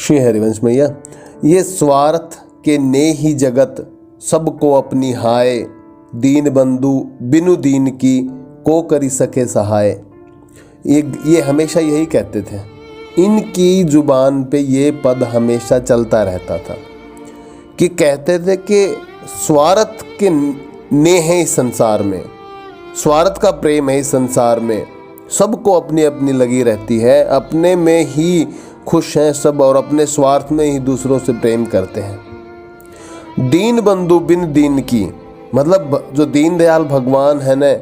श्री हरिवंश मैया। ये स्वार्थ के ने ही जगत सबको अपनी हाय, दीन बंधु बिनु दीन की को करी सके सहाय। ये हमेशा यही कहते थे, इनकी जुबान पे ये पद हमेशा चलता रहता था कि कहते थे कि स्वार्थ के ने है इस संसार में, स्वार्थ का प्रेम है इस संसार में, सबको अपनी अपनी लगी रहती है, अपने में ही खुश हैं सब और अपने स्वार्थ में ही दूसरों से प्रेम करते हैं। दीन बंधु बिन दीन की, मतलब जो दीनदयाल भगवान है न,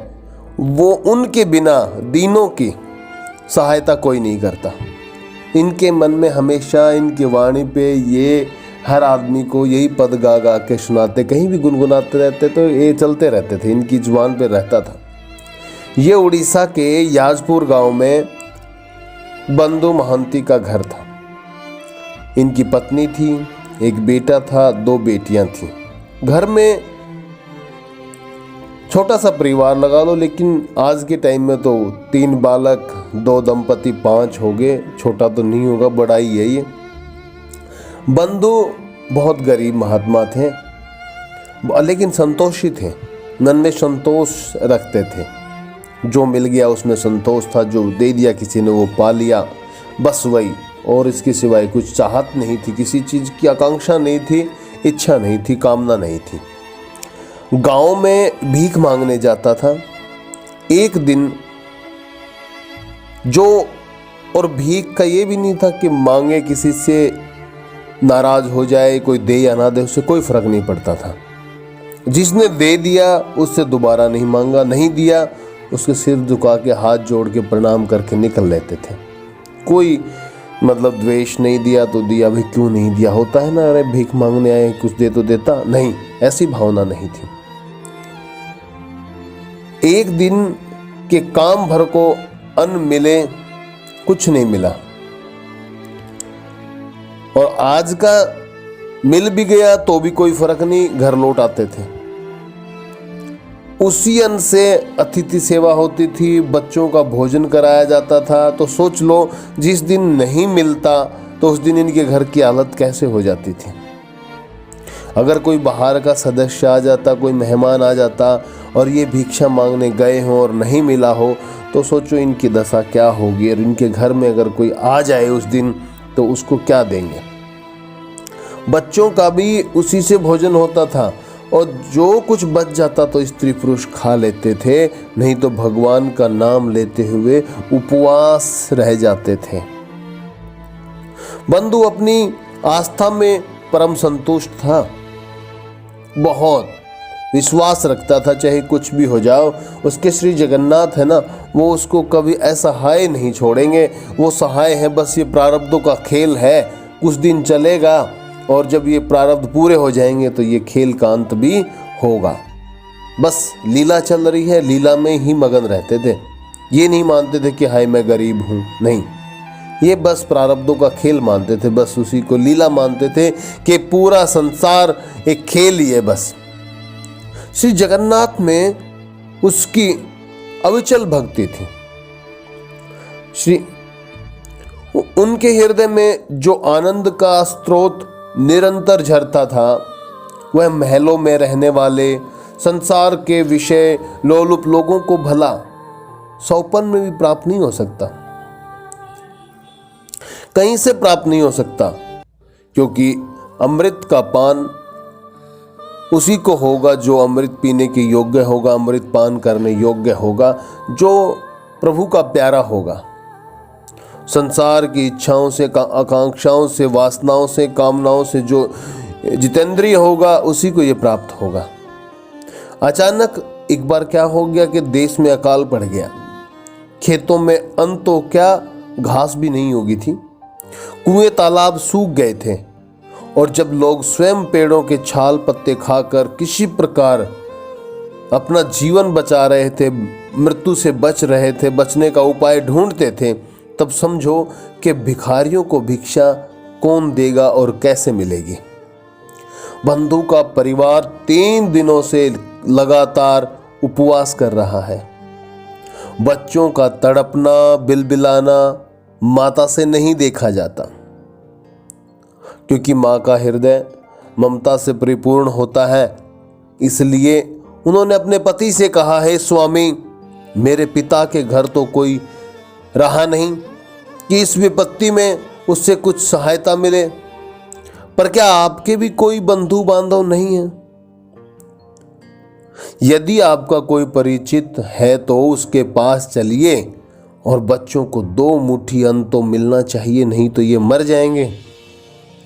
वो उनके बिना दीनों की सहायता कोई नहीं करता। इनके मन में हमेशा इनकी वाणी पे ये हर आदमी को यही पद गा गा के सुनाते, कहीं भी गुनगुनाते रहते, तो ये चलते रहते थे, इनकी जुबान पे रहता था। ये उड़ीसा के याजपुर गांव में बंधु महंती का घर था। इनकी पत्नी थी, एक बेटा था, 2 बेटियां थीं। घर में छोटा सा परिवार लगा लो, लेकिन आज के टाइम में तो 3 बालक, 2 दंपति, 5 हो गए। छोटा तो नहीं होगा, बड़ा ही है ये। बंधु बहुत गरीब महात्मा थे, लेकिन संतोषी थे, मन में संतोष रखते थे। जो मिल गया उसमें संतोष था, जो दे दिया किसी ने वो पा लिया, बस वही, और इसके सिवाय कुछ चाहत नहीं थी, किसी चीज़ की आकांक्षा नहीं थी, इच्छा नहीं थी, कामना नहीं थी। गांव में भीख मांगने जाता था। एक दिन जो, और भीख का ये भी नहीं था कि मांगे किसी से नाराज हो जाए, कोई दे या ना दे, उससे कोई फर्क नहीं पड़ता था। जिसने दे दिया उससे दोबारा नहीं मांगा, नहीं दिया उसके सिर झुका के हाथ जोड़ के प्रणाम करके निकल लेते थे। कोई मतलब द्वेष नहीं, दिया तो दिया, भाई क्यों नहीं दिया, होता है ना, अरे भीख मांगने आए कुछ दे तो देता, नहीं, ऐसी भावना नहीं थी। एक दिन के काम भर को अन्न मिले, कुछ नहीं मिला, और आज का मिल भी गया तो भी कोई फर्क नहीं, घर लौट आते थे। उसी अन्न से अतिथि सेवा होती थी, बच्चों का भोजन कराया जाता था। तो सोच लो, जिस दिन नहीं मिलता तो उस दिन इनके घर की हालत कैसे हो जाती थी। अगर कोई बाहर का सदस्य आ जाता, कोई मेहमान आ जाता और ये भिक्षा मांगने गए हों और नहीं मिला हो, तो सोचो इनकी दशा क्या होगी। और इनके घर में अगर कोई आ जाए उस दिन तो उसको क्या देंगे। बच्चों का भी उसी से भोजन होता था, और जो कुछ बच जाता तो स्त्री पुरुष खा लेते थे, नहीं तो भगवान का नाम लेते हुए उपवास रह जाते थे। बंधु अपनी आस्था में परम संतुष्ट था, बहुत विश्वास रखता था, चाहे कुछ भी हो जाओ। उसके श्री जगन्नाथ है ना, वो उसको कभी असहाय नहीं छोड़ेंगे। वो सहाय है, बस ये प्रारब्धों का खेल है, कुछ दिन चलेगा, और जब ये प्रारब्ध पूरे हो जाएंगे तो ये खेल का अंत भी होगा। बस लीला चल रही है, लीला में ही मगन रहते थे। ये नहीं मानते थे कि हाय मैं गरीब हूँ, नहीं, ये बस प्रारब्धों का खेल मानते थे, बस उसी को लीला मानते थे कि पूरा संसार एक खेल ही है बस। श्री जगन्नाथ में उसकी अविचल भक्ति थी। उनके हृदय में जो आनंद का स्रोत निरंतर झरता था, वह महलों में रहने वाले संसार के विषय लोलुप लोगों को भला सौपन में भी प्राप्त नहीं हो सकता, कहीं से प्राप्त नहीं हो सकता, क्योंकि अमृत का पान उसी को होगा जो अमृत पीने के योग्य होगा, अमृत पान करने योग्य होगा, जो प्रभु का प्यारा होगा। संसार की इच्छाओं से, आकांक्षाओं से, वासनाओं से, कामनाओं से जो जितेंद्रिय होगा उसी को ये प्राप्त होगा। अचानक एक बार क्या हो गया कि देश में अकाल पड़ गया। खेतों में अन्न तो क्या, घास भी नहीं होगी थी, कुएं तालाब सूख गए थे, और जब लोग स्वयं पेड़ों के छाल पत्ते खाकर किसी प्रकार अपना जीवन बचा रहे थे, मृत्यु से बच रहे थे, बचने का उपाय ढूंढते थे, तब समझो कि भिखारियों को भिक्षा कौन देगा और कैसे मिलेगी। बंधु का परिवार 3 दिनों से लगातार उपवास कर रहा है। बच्चों का तड़पना, बिलबिलाना माता से नहीं देखा जाता। क्योंकि माँ का हृदय ममता से परिपूर्ण होता है। इसलिए उन्होंने अपने पति से कहा, हे स्वामी, मेरे पिता के घर तो कोई रहा नहीं कि इस विपत्ति में उससे कुछ सहायता मिले, पर क्या आपके भी कोई बंधु बांधव नहीं है? यदि आपका कोई परिचित है तो उसके पास चलिए और बच्चों को 2 मुट्ठी अन्न तो मिलना चाहिए, नहीं तो ये मर जाएंगे,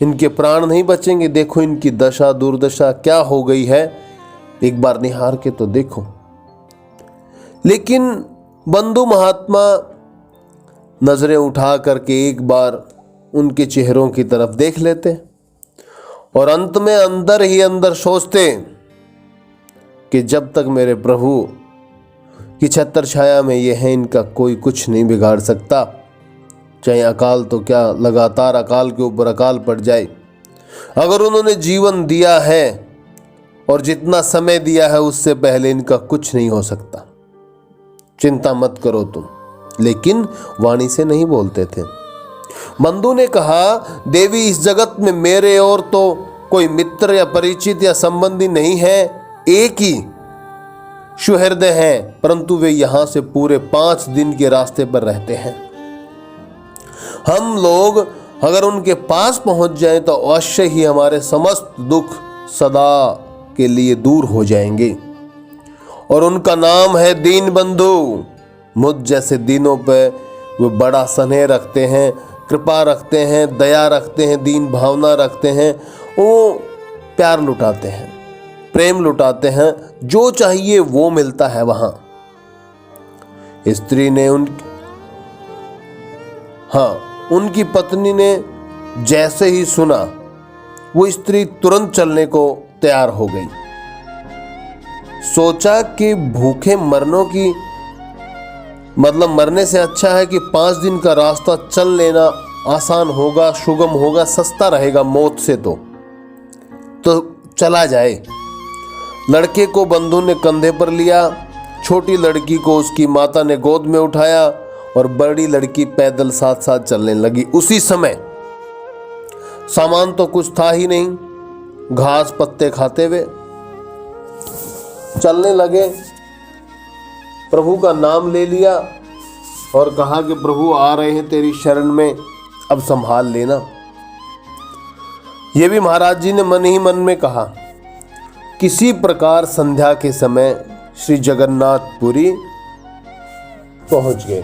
इनके प्राण नहीं बचेंगे। देखो इनकी दशा दुर्दशा क्या हो गई है, एक बार निहार के तो देखो। लेकिन बंधु महात्मा नजरें उठा करके एक बार उनके चेहरों की तरफ देख लेते और अंत में अंदर ही अंदर सोचते कि जब तक मेरे प्रभु की छत्र छाया में ये है, इनका कोई कुछ नहीं बिगाड़ सकता। चाहे अकाल तो क्या, लगातार अकाल के ऊपर अकाल पड़ जाए। अगर उन्होंने जीवन दिया है और जितना समय दिया है उससे पहले इनका कुछ नहीं हो सकता, चिंता मत करो तुम। लेकिन वाणी से नहीं बोलते थे। बंधु ने कहा, देवी, इस जगत में मेरे और तो कोई मित्र या परिचित या संबंधी नहीं है, एक ही सुहृदय हैं, परंतु वे यहां से पूरे 5 दिन के रास्ते पर रहते हैं। हम लोग अगर उनके पास पहुंच जाएं तो अवश्य ही हमारे समस्त दुख सदा के लिए दूर हो जाएंगे। और उनका नाम है दीन बंधु। मुझ जैसे दीनों पे वे बड़ा स्नेह रखते हैं, कृपा रखते हैं, दया रखते हैं, दीन भावना रखते हैं। वो प्यार लुटाते हैं, प्रेम लुटाते हैं, जो चाहिए वो मिलता है वहां। स्त्री ने उनकी पत्नी ने जैसे ही सुना, वो स्त्री तुरंत चलने को तैयार हो गई। सोचा कि भूखे मरने से अच्छा है कि 5 दिन का रास्ता चल लेना आसान होगा, सुगम होगा, सस्ता रहेगा मौत से तो चला जाए। लड़के को बंधु ने कंधे पर लिया, छोटी लड़की को उसकी माता ने गोद में उठाया और बड़ी लड़की पैदल साथ साथ चलने लगी। उसी समय सामान तो कुछ था ही नहीं, घास पत्ते खाते हुए चलने लगे। प्रभु का नाम ले लिया और कहा कि प्रभु आ रहे हैं तेरी शरण में, अब संभाल लेना। ये भी महाराज जी ने मन ही मन में कहा। किसी प्रकार संध्या के समय श्री जगन्नाथपुरी पहुंच गए।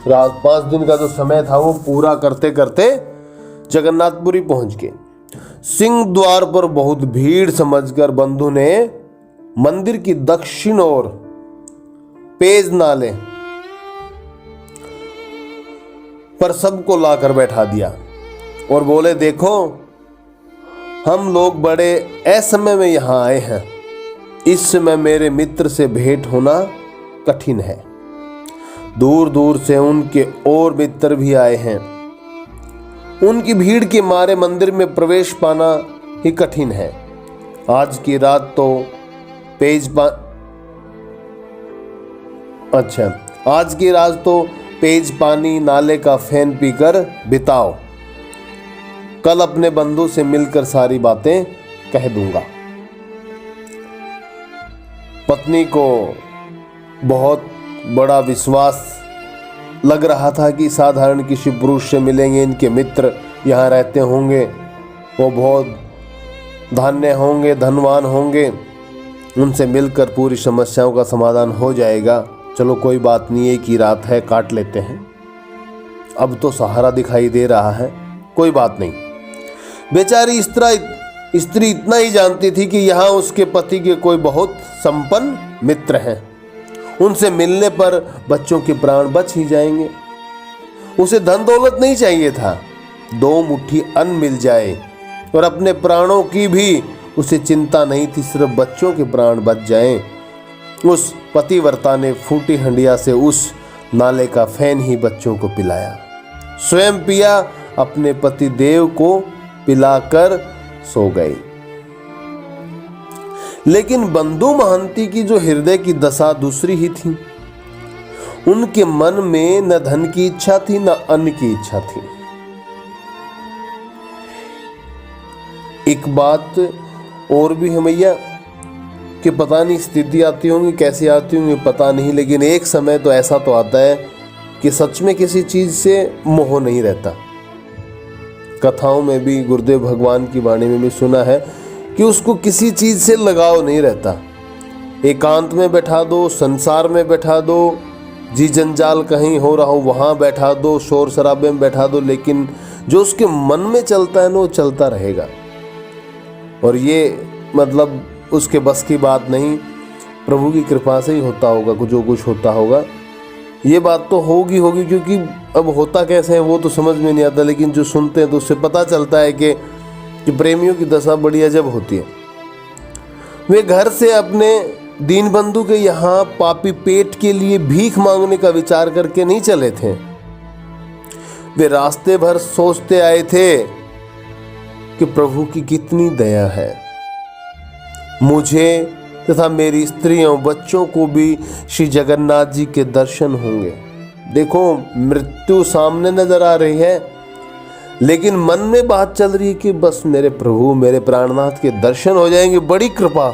रात 5 दिन का जो समय था वो पूरा करते करते जगन्नाथपुरी पहुंच गए। सिंह द्वार पर बहुत भीड़ समझकर बंधु ने मंदिर की दक्षिण ओर पेज नाले पर सबको लाकर बैठा दिया और बोले, देखो हम लोग बड़े असमय में यहां आए हैं। इस समय मेरे मित्र से भेंट होना कठिन है। दूर दूर से उनके और मित्र भी आए हैं। उनकी भीड़ के मारे मंदिर में प्रवेश पाना ही कठिन है। आज की रात तो पेज पानी नाले का फैन पीकर बिताओ। कल अपने बंधु से मिलकर सारी बातें कह दूंगा। पत्नी को बहुत बड़ा विश्वास लग रहा था कि साधारण किसी पुरुष से मिलेंगे, इनके मित्र यहाँ रहते होंगे, वो बहुत धन्य होंगे, धनवान होंगे, उनसे मिलकर पूरी समस्याओं का समाधान हो जाएगा। चलो कोई बात नहीं, एक ही रात है, काट लेते हैं। अब तो सहारा दिखाई दे रहा है, कोई बात नहीं। बेचारी स्त्री इतना ही जानती थी कि यहाँ उसके पति के कोई बहुत संपन्न मित्र हैं। उनसे मिलने पर बच्चों के प्राण बच ही जाएंगे। उसे धन दौलत नहीं चाहिए था, 2 मुट्ठी अन्न मिल जाए और अपने प्राणों की भी उसे चिंता नहीं थी, सिर्फ बच्चों के प्राण बच जाएं। उस पतिव्रता ने फूटी हंडिया से उस नाले का फैन ही बच्चों को पिलाया, स्वयं पिया, अपने पति देव को पिलाकर सो गई। लेकिन बंधु महंती की जो हृदय की दशा दूसरी ही थी। उनके मन में न धन की इच्छा थी न अन्न की इच्छा थी। एक बात और भी है भैया कि पता नहीं स्थिति आती होंगी कैसी आती होंगी पता नहीं, लेकिन एक समय तो ऐसा तो आता है कि सच में किसी चीज से मोह नहीं रहता। कथाओं में भी गुरुदेव भगवान की वाणी में भी सुना है कि उसको किसी चीज से लगाव नहीं रहता। एकांत में बैठा दो, संसार में बैठा दो, जी जंजाल कहीं हो रहा हो वहां बैठा दो, शोर शराबे में बैठा दो, लेकिन जो उसके मन में चलता है ना वो चलता रहेगा। और ये मतलब उसके बस की बात नहीं, प्रभु की कृपा से ही होता होगा जो कुछ होता होगा। ये बात तो होगी क्योंकि अब होता कैसे है वो तो समझ में नहीं आता, लेकिन जो सुनते हैं तो उससे पता चलता है कि प्रेमियों की दशा बड़ी अजब होती है। वे घर से अपने दीन बंधु के यहाँ पापी पेट के लिए भीख मांगने का विचार करके नहीं चले थे। वे रास्ते भर सोचते आए थे कि प्रभु की कितनी दया है, मुझे तथा मेरी स्त्रियों बच्चों को भी श्री जगन्नाथ जी के दर्शन होंगे। देखो मृत्यु सामने नजर आ रही है, लेकिन मन में बात चल रही है कि बस मेरे प्रभु मेरे प्राणनाथ के दर्शन हो जाएंगे। बड़ी कृपा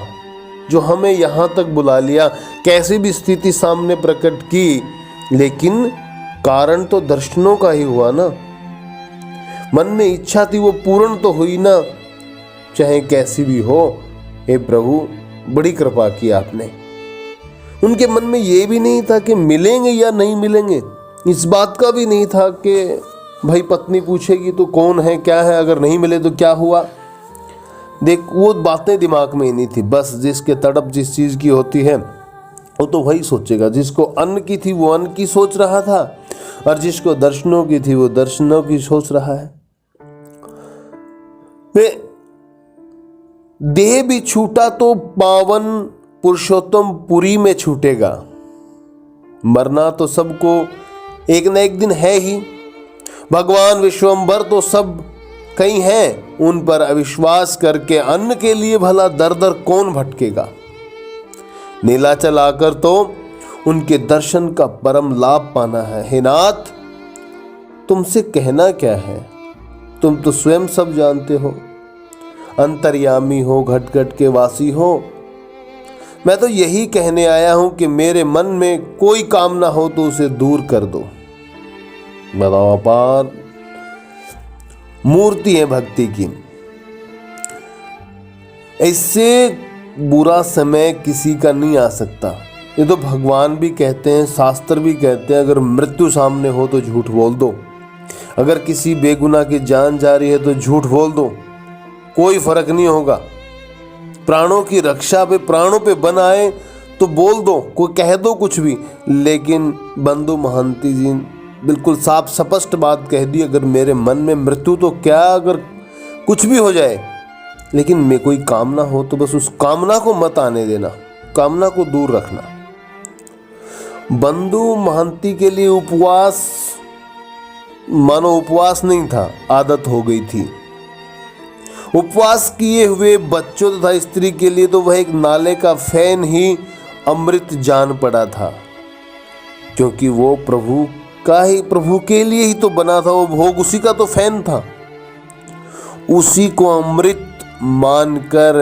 जो हमें यहाँ तक बुला लिया, कैसी भी स्थिति सामने प्रकट की, लेकिन कारण तो दर्शनों का ही हुआ ना। मन में इच्छा थी वो पूर्ण तो हुई ना, चाहे कैसी भी हो। हे प्रभु बड़ी कृपा की आपने। उनके मन में ये भी नहीं था कि मिलेंगे या नहीं मिलेंगे, इस बात का भी नहीं था कि भाई पत्नी पूछेगी तो कौन है क्या है, अगर नहीं मिले तो क्या हुआ। देख वो बातें दिमाग में ही नहीं थी। बस जिसके तड़प जिस चीज़ की होती है वो तो वही सोचेगा। जिसको अन्न की थी वो अन्न की सोच रहा था, और जिसको दर्शनों की थी वो दर्शनों की सोच रहा है। वे देह भी छूटा तो पावन पुरुषोत्तम पुरी में छूटेगा। मरना तो सबको एक न एक दिन है ही। भगवान विश्वम्भर तो सब कई हैं, उन पर अविश्वास करके अन्न के लिए भला दर दर कौन भटकेगा। नीलाचल आकर तो उनके दर्शन का परम लाभ पाना है। हे नाथ तुमसे कहना क्या है, तुम तो स्वयं सब जानते हो, अंतर्यामी हो, घट घट के वासी हो। मैं तो यही कहने आया हूं कि मेरे मन में कोई कामना हो तो उसे दूर कर दो। बताओ अपार मूर्ति है भक्ति की। इससे बुरा समय किसी का नहीं आ सकता। ये तो भगवान भी कहते हैं, शास्त्र भी कहते हैं, अगर मृत्यु सामने हो तो झूठ बोल दो। अगर किसी बेगुनाह की जान जा रही है तो झूठ बोल दो, कोई फर्क नहीं होगा। प्राणों की रक्षा पे, प्राणों पे बन आए तो बोल दो, कोई कह दो कुछ भी। लेकिन बंधु महंती जी बिल्कुल साफ स्पष्ट बात कह दी, अगर मेरे मन में मृत्यु तो क्या, अगर कुछ भी हो जाए, लेकिन मैं कोई कामना हो तो बस उस कामना को मत आने देना, कामना को दूर रखना। बंधु महंती के लिए उपवास मानो उपवास नहीं था, आदत हो गई थी। उपवास किए हुए बच्चों तथा स्त्री के लिए तो वह एक नाले का फैन ही अमृत जान पड़ा था, क्योंकि वो प्रभु के लिए ही तो बना था। वो भोग उसी का तो फैन था, उसी को अमृत मानकर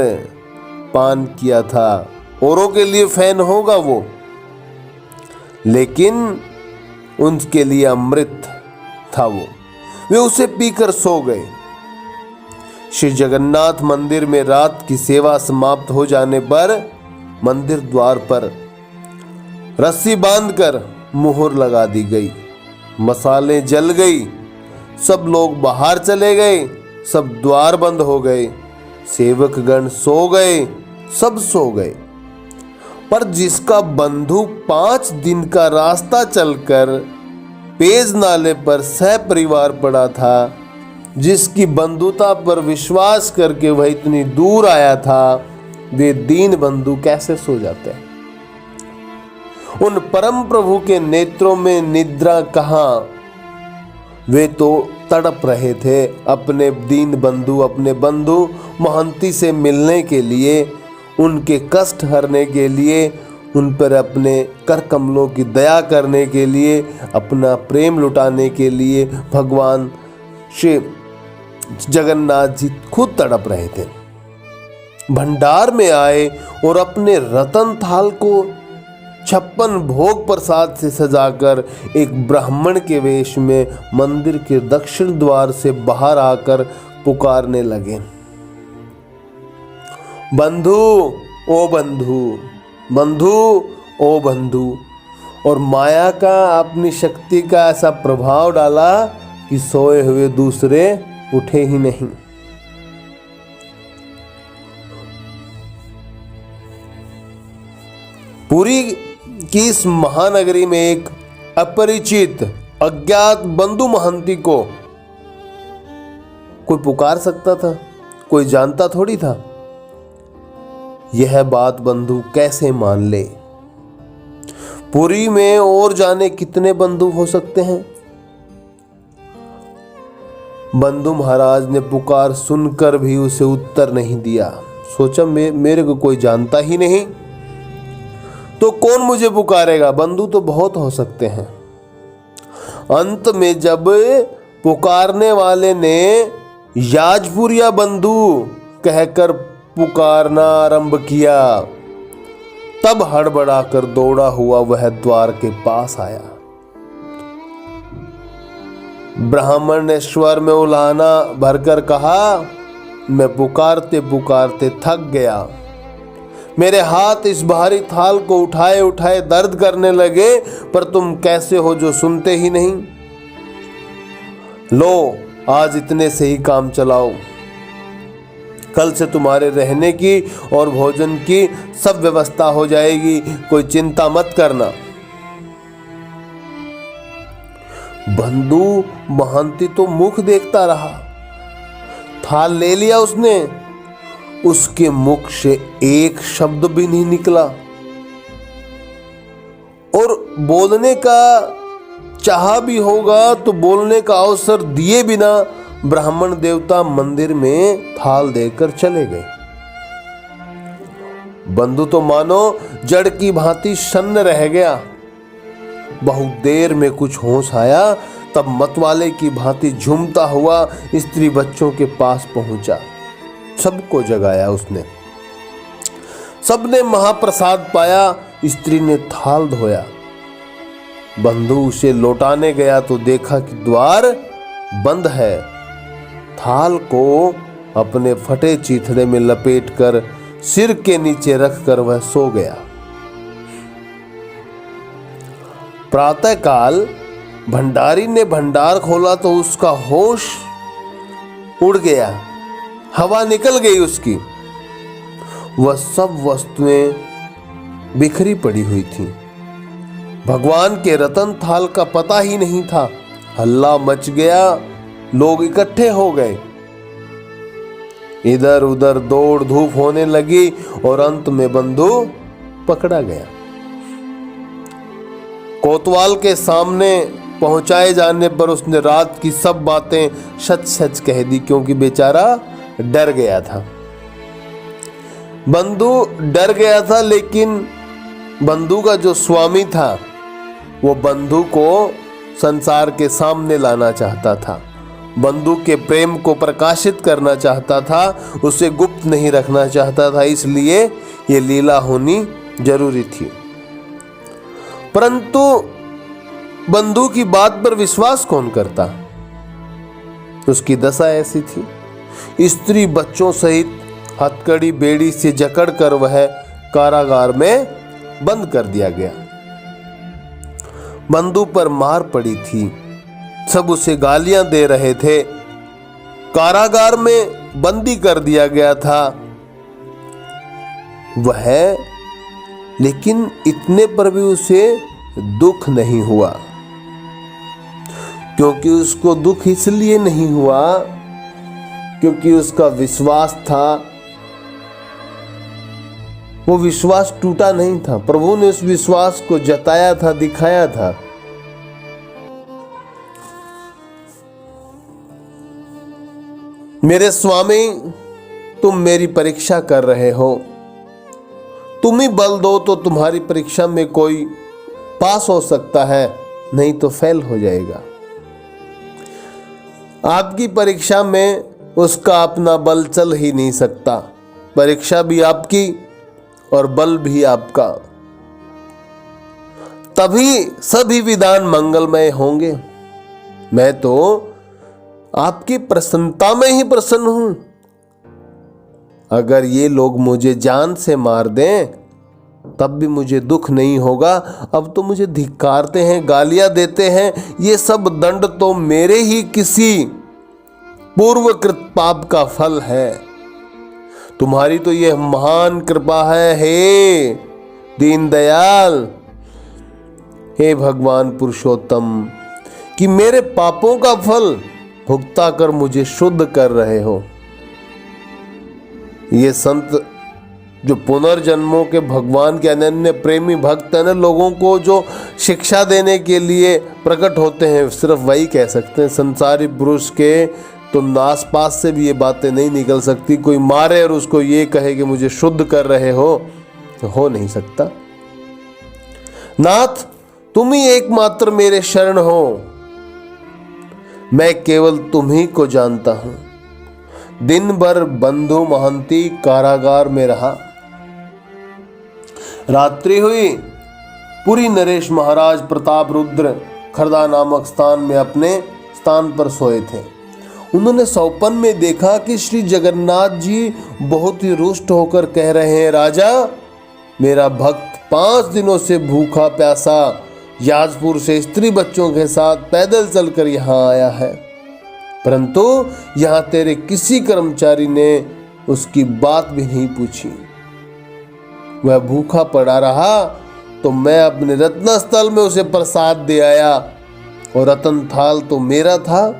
पान किया था। औरों के लिए फैन होगा वो, लेकिन उनके लिए अमृत था वो। वे उसे पीकर सो गए। श्री जगन्नाथ मंदिर में रात की सेवा समाप्त हो जाने पर मंदिर द्वार पर रस्सी बांधकर मुहर लगा दी गई। मसाले जल गई, सब लोग बाहर चले गए, सब द्वार बंद हो गए, सेवक गण सो गए, सब सो गए। पर जिसका बंधु 5 दिन का रास्ता चलकर पेज नाले पर सह परिवार पड़ा था, जिसकी बंधुता पर विश्वास करके वह इतनी दूर आया था, वे दीन बंधु कैसे सो जाते हैं। उन परम प्रभु के नेत्रों में निद्रा कहाँ, वे तो तड़प रहे थे अपने दीन बंधु, अपने बंधु महंती से मिलने के लिए, उनके कष्ट हरने के लिए, उन पर अपने कर कमलों की दया करने के लिए, अपना प्रेम लुटाने के लिए भगवान श्री जगन्नाथ जी खुद तड़प रहे थे। भंडार में आए और अपने रतन थाल को 56 भोग प्रसाद से सजाकर एक ब्राह्मण के वेश में मंदिर के दक्षिण द्वार से बाहर आकर पुकारने लगे, बंधु ओ बंधु, बंधु ओ बंधु। और माया का अपनी शक्ति का ऐसा प्रभाव डाला कि सोए हुए दूसरे उठे ही नहीं। पुरी की इस महानगरी में एक अपरिचित अज्ञात बंधु महंती को कोई पुकार सकता था? कोई जानता थोड़ी था। यह बात बंधु कैसे मान ले? पुरी में और जाने कितने बंधु हो सकते हैं। बंधु महाराज ने पुकार सुनकर भी उसे उत्तर नहीं दिया। सोचा मेरे को कोई जानता ही नहीं तो कौन मुझे पुकारेगा, बंधु तो बहुत हो सकते हैं। अंत में जब पुकारने वाले ने याजपुरिया बंधु कहकर पुकारना आरंभ किया, तब हड़बड़ाकर दौड़ा हुआ वह द्वार के पास आया। ब्राह्मण ने स्वर में उलाहना भरकर कहा, मैं पुकारते पुकारते थक गया। मेरे हाथ इस भारी थाल को उठाए उठाए दर्द करने लगे, पर तुम कैसे हो जो सुनते ही नहीं। लो आज इतने से ही काम चलाओ, कल से तुम्हारे रहने की और भोजन की सब व्यवस्था हो जाएगी, कोई चिंता मत करना। बंधु महंती तो मुख देखता रहा। थाल ले लिया उसने, उसके मुख से एक शब्द भी नहीं निकला और बोलने का चाहा भी होगा तो बोलने का अवसर दिए बिना ब्राह्मण देवता मंदिर में थाल देकर चले गए। बंधु तो मानो जड़ की भांति सन्न रह गया। बहुत देर में कुछ होश आया, तब मतवाले की भांति झूमता हुआ स्त्री बच्चों के पास पहुंचा। सबको जगाया उसने। सबने महाप्रसाद पाया। स्त्री ने थाल धोया। बंधु उसे लौटाने गया तो देखा कि द्वार बंद है। थाल को अपने फटे चीथड़े में लपेटकर सिर के नीचे रखकर वह सो गया। प्रातःकाल भंडारी ने भंडार खोला तो उसका होश उड़ गया, हवा निकल गई उसकी। वह सब वस्तुएं बिखरी पड़ी हुई थी। भगवान के रतन थाल का पता ही नहीं था। हल्ला मच गया, लोग इकट्ठे हो गए। इधर उधर दौड़ धूप होने लगी और अंत में बंधु पकड़ा गया। कोतवाल के सामने पहुंचाए जाने पर उसने रात की सब बातें सच सच कह दी, क्योंकि बेचारा डर गया था। बंधु डर गया था, लेकिन बंधु का जो स्वामी था वो बंधु को संसार के सामने लाना चाहता था। बंधु के प्रेम को प्रकाशित करना चाहता था, उसे गुप्त नहीं रखना चाहता था। इसलिए ये लीला होनी जरूरी थी। परंतु बंधु की बात पर विश्वास कौन करता? उसकी दशा ऐसी थी। स्त्री बच्चों सहित हथकड़ी बेड़ी से जकड़कर वह कारागार में बंद कर दिया गया। बंधु पर मार पड़ी थी। सब उसे गालियां दे रहे थे। कारागार में बंदी कर दिया गया था वह, लेकिन इतने पर भी उसे दुख नहीं हुआ। क्योंकि उसको दुख इसलिए नहीं हुआ क्योंकि उसका विश्वास था। वो विश्वास टूटा नहीं था। प्रभु ने उस विश्वास को जताया था, दिखाया था। मेरे स्वामी, तुम मेरी परीक्षा कर रहे हो। तुम ही बल दो तो तुम्हारी परीक्षा में कोई पास हो सकता है, नहीं तो फेल हो जाएगा। आपकी परीक्षा में उसका अपना बल चल ही नहीं सकता। परीक्षा भी आपकी और बल भी आपका, तभी सभी विधान मंगलमय होंगे। मैं तो आपकी प्रसन्नता में ही प्रसन्न हूं। अगर ये लोग मुझे जान से मार दें तब भी मुझे दुख नहीं होगा। अब तो मुझे धिक्कारते हैं, गालियां देते हैं। ये सब दंड तो मेरे ही किसी पूर्वकृत पाप का फल है। तुम्हारी तो यह महान कृपा है हे दीनदयाल, हे भगवान पुरुषोत्तम, कि मेरे पापों का फल भुगता कर मुझे शुद्ध कर रहे हो। ये संत जो पुनर्जन्मों के भगवान के अनन्य प्रेमी भक्त है ना, लोगों को जो शिक्षा देने के लिए प्रकट होते हैं, सिर्फ वही कह सकते हैं। संसारी पुरुष के तो आस पास से भी ये बातें नहीं निकल सकती। कोई मारे और उसको ये कहे कि मुझे शुद्ध कर रहे हो नहीं सकता। नाथ, तुम ही एकमात्र मेरे शरण हो। मैं केवल तुम ही को जानता हूं। दिन भर बंधु महंती कारागार में रहा। रात्रि हुई, पुरी नरेश महाराज प्रताप रुद्र खरदा नामक स्थान में अपने स्थान पर सोए थे। उन्होंने सौपन में देखा कि श्री जगन्नाथ जी बहुत ही रुष्ट होकर कह रहे हैं, राजा, मेरा भक्त 5 दिनों से भूखा प्यासा याजपुर से स्त्री बच्चों के साथ पैदल चलकर यहाँ आया है, परंतु यहाँ तेरे किसी कर्मचारी ने उसकी बात भी नहीं पूछी। वह भूखा पड़ा रहा तो मैं अपने रत्नस्थल में उसे प्रसाद दे आया, और रतन थाल तो मेरा था,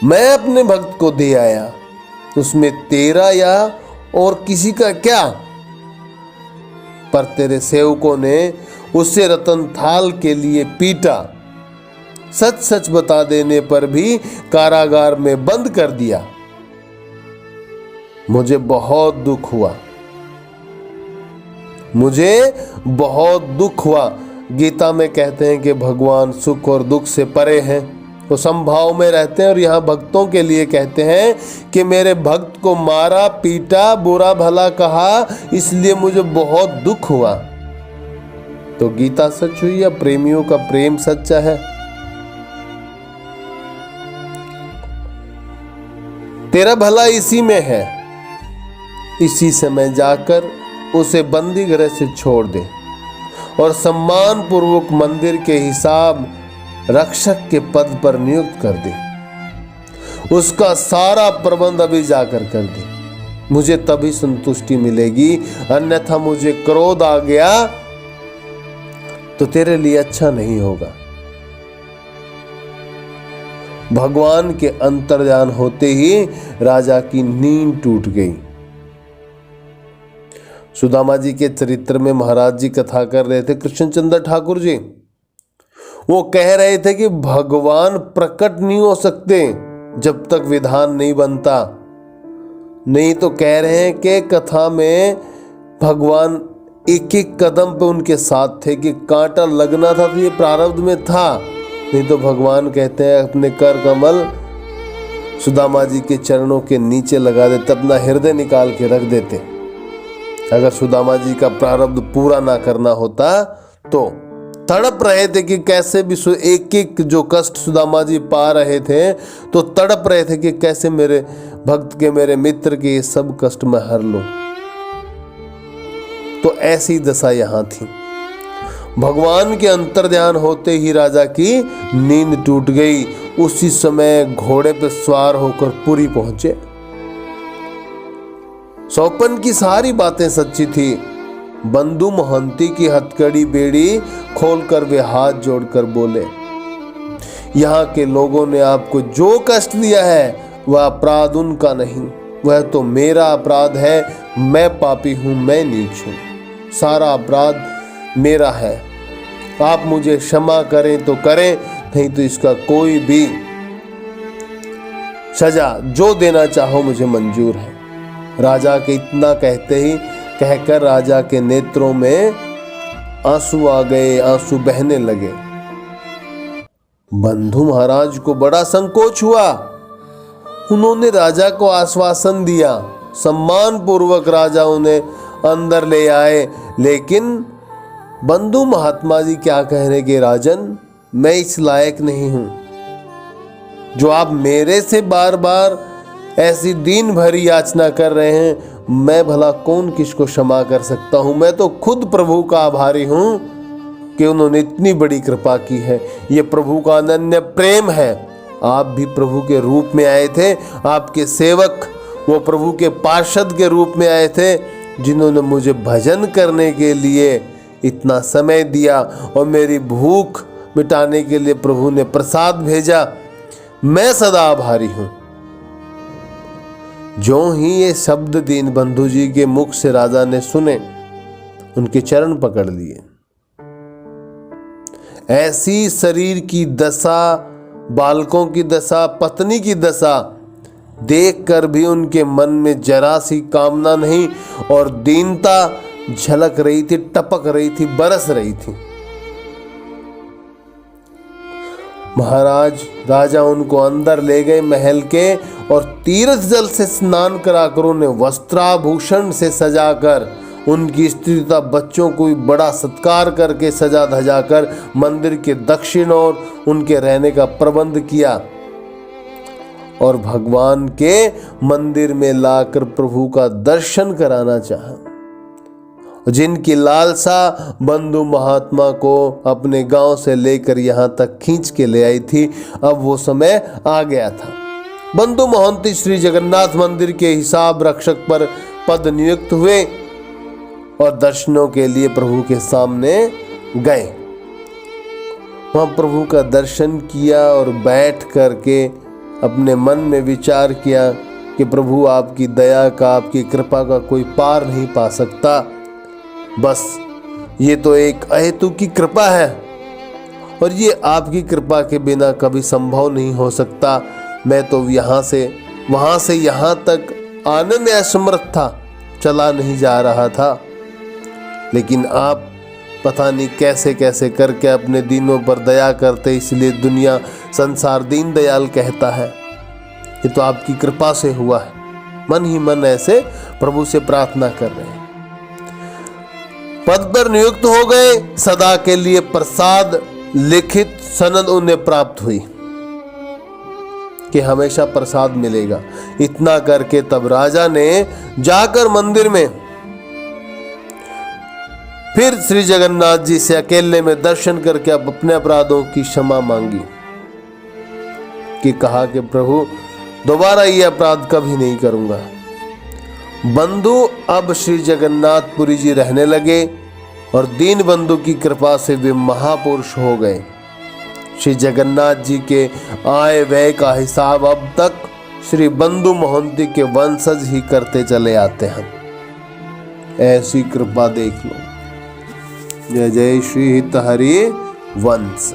मैं अपने भक्त को दे आया। उसमें तेरा या और किसी का क्या? पर तेरे सेवकों ने उसे रतन थाल के लिए पीटा। सच सच बता देने पर भी कारागार में बंद कर दिया। मुझे बहुत दुख हुआ, गीता में कहते हैं कि भगवान सुख और दुख से परे हैं, वो समभाव में रहते हैं। और यहाँ भक्तों के लिए कहते हैं कि मेरे भक्त को मारा पीटा, बुरा भला कहा, इसलिए मुझे बहुत दुख हुआ। तो गीता सच हुई या प्रेमियों का प्रेम सच्चा है? तेरा भला इसी में है, इसी समय जाकर उसे बंदी गृह से छोड़ दे और सम्मान पूर्वक मंदिर के हिसाब रक्षक के पद पर नियुक्त कर दे। उसका सारा प्रबंध अभी जाकर कर दे, मुझे तभी संतुष्टि मिलेगी। अन्यथा मुझे क्रोध आ गया तो तेरे लिए अच्छा नहीं होगा। भगवान के अंतर्ध्यान होते ही राजा की नींद टूट गई। सुदामा जी के चरित्र में महाराज जी कथा कर रहे थे, कृष्णचंद्र ठाकुर जी। वो कह रहे थे कि भगवान प्रकट नहीं हो सकते जब तक विधान नहीं बनता। नहीं तो कह रहे हैं कि कथा में भगवान एक एक कदम पे उनके साथ थे, कि कांटा लगना था तो ये प्रारब्ध में था। नहीं तो भगवान कहते हैं अपने कर कमल सुदामा जी के चरणों के नीचे लगा देते, अपना हृदय निकाल के रख देते। अगर सुदामा जी का प्रारब्ध पूरा ना करना होता तो तड़प रहे थे कि कैसे भी एक एक जो कष्ट सुदामा जी पा रहे थे तो तड़प रहे थे कि कैसे मेरे भक्त के, मेरे मित्र के ये सब कष्ट मैं हर लूं। तो ऐसी दशा यहां थी। भगवान के अंतर्ध्यान होते ही राजा की नींद टूट गई। उसी समय घोड़े पर सवार होकर पुरी पहुंचे। सौपन की सारी बातें सच्ची थी। बंधु महंती की हथकड़ी बेड़ी खोलकर वे हाथ जोड़कर बोले, यहाँ के लोगों ने आपको जो कष्ट दिया है वह अपराध उनका नहीं, वह तो मेरा अपराध है। मैं पापी हूं, मैं नीच हूं, सारा अपराध मेरा है। आप मुझे क्षमा करें तो करें, नहीं तो इसका कोई भी सजा जो देना चाहो मुझे मंजूर है। राजा के इतना कहते ही कहकर राजा के नेत्रों में आंसू आ गए, आंसू बहने लगे। बंधु महाराज को बड़ा संकोच हुआ। उन्होंने राजा को आश्वासन दिया, सम्मान पूर्वक राजा उन्हें अंदर ले आए। लेकिन बंधु महात्मा जी क्या कह रहे कि राजन, मैं इस लायक नहीं हूं। जो आप मेरे से बार बार ऐसी दीन भरी याचना कर रहे हैं, मैं भला कौन किसको क्षमा कर सकता हूं। मैं तो खुद प्रभु का आभारी हूं कि उन्होंने इतनी बड़ी कृपा की है। ये प्रभु का अनन्य प्रेम है। आप भी प्रभु के रूप में आए थे, आपके सेवक वो प्रभु के पार्षद के रूप में आए थे, जिन्होंने मुझे भजन करने के लिए इतना समय दिया और मेरी भूख मिटाने के लिए प्रभु ने प्रसाद भेजा। मैं सदा आभारी हूं। जो ही ये शब्द दीनबंधु जी के मुख से राजा ने सुने, उनके चरण पकड़ लिए। ऐसी शरीर की दशा, बालकों की दशा, पत्नी की दशा देखकर भी उनके मन में जरा सी कामना नहीं और दीनता झलक रही थी, टपक रही थी, बरस रही थी। महाराज राजा उनको अंदर ले गए महल के और तीर्थ जल से स्नान कराकर उन्हें वस्त्राभूषण से सजाकर, उनकी स्त्री तथा बच्चों को भी बड़ा सत्कार करके सजा धजाकर मंदिर के दक्षिण ओर उनके रहने का प्रबंध किया और भगवान के मंदिर में लाकर प्रभु का दर्शन कराना चाहा। जिनकी लालसा बंधु महात्मा को अपने गांव से लेकर यहाँ तक खींच के ले आई थी, अब वो समय आ गया था। बंधु महंती श्री जगन्नाथ मंदिर के हिसाब रक्षक पर पद नियुक्त हुए और दर्शनों के लिए प्रभु के सामने गए। वहां प्रभु का दर्शन किया और बैठ करके अपने मन में विचार किया कि प्रभु आपकी दया का, आपकी कृपा का कोई पार नहीं पा सकता। बस ये तो एक अहेतु की कृपा है और ये आपकी कृपा के बिना कभी संभव नहीं हो सकता। मैं तो यहाँ से वहाँ से यहाँ तक आने में असमर्थ था, चला नहीं जा रहा था, लेकिन आप पता नहीं कैसे कैसे करके अपने दीनों पर दया करते, इसलिए दुनिया संसार दीन दयाल कहता है। ये तो आपकी कृपा से हुआ है। मन ही मन ऐसे प्रभु से प्रार्थना कर रहे हैं। पद पर नियुक्त हो गए, सदा के लिए प्रसाद लिखित सनद उन्हें प्राप्त हुई कि हमेशा प्रसाद मिलेगा। इतना करके तब राजा ने जाकर मंदिर में फिर श्री जगन्नाथ जी से अकेले में दर्शन करके अब अपने अपराधों की क्षमा मांगी कि कहा कि प्रभु दोबारा ये अपराध कभी नहीं करूंगा। बंधु अब श्री जगन्नाथपुरी जी रहने लगे और दीन बंधु की कृपा से वे महापुरुष हो गए। श्री जगन्नाथ जी के आय व्यय का हिसाब अब तक श्री बंधु मोहंती के वंशज ही करते चले आते हैं। ऐसी कृपा देख लो। जय जय श्री हित हरि वंश।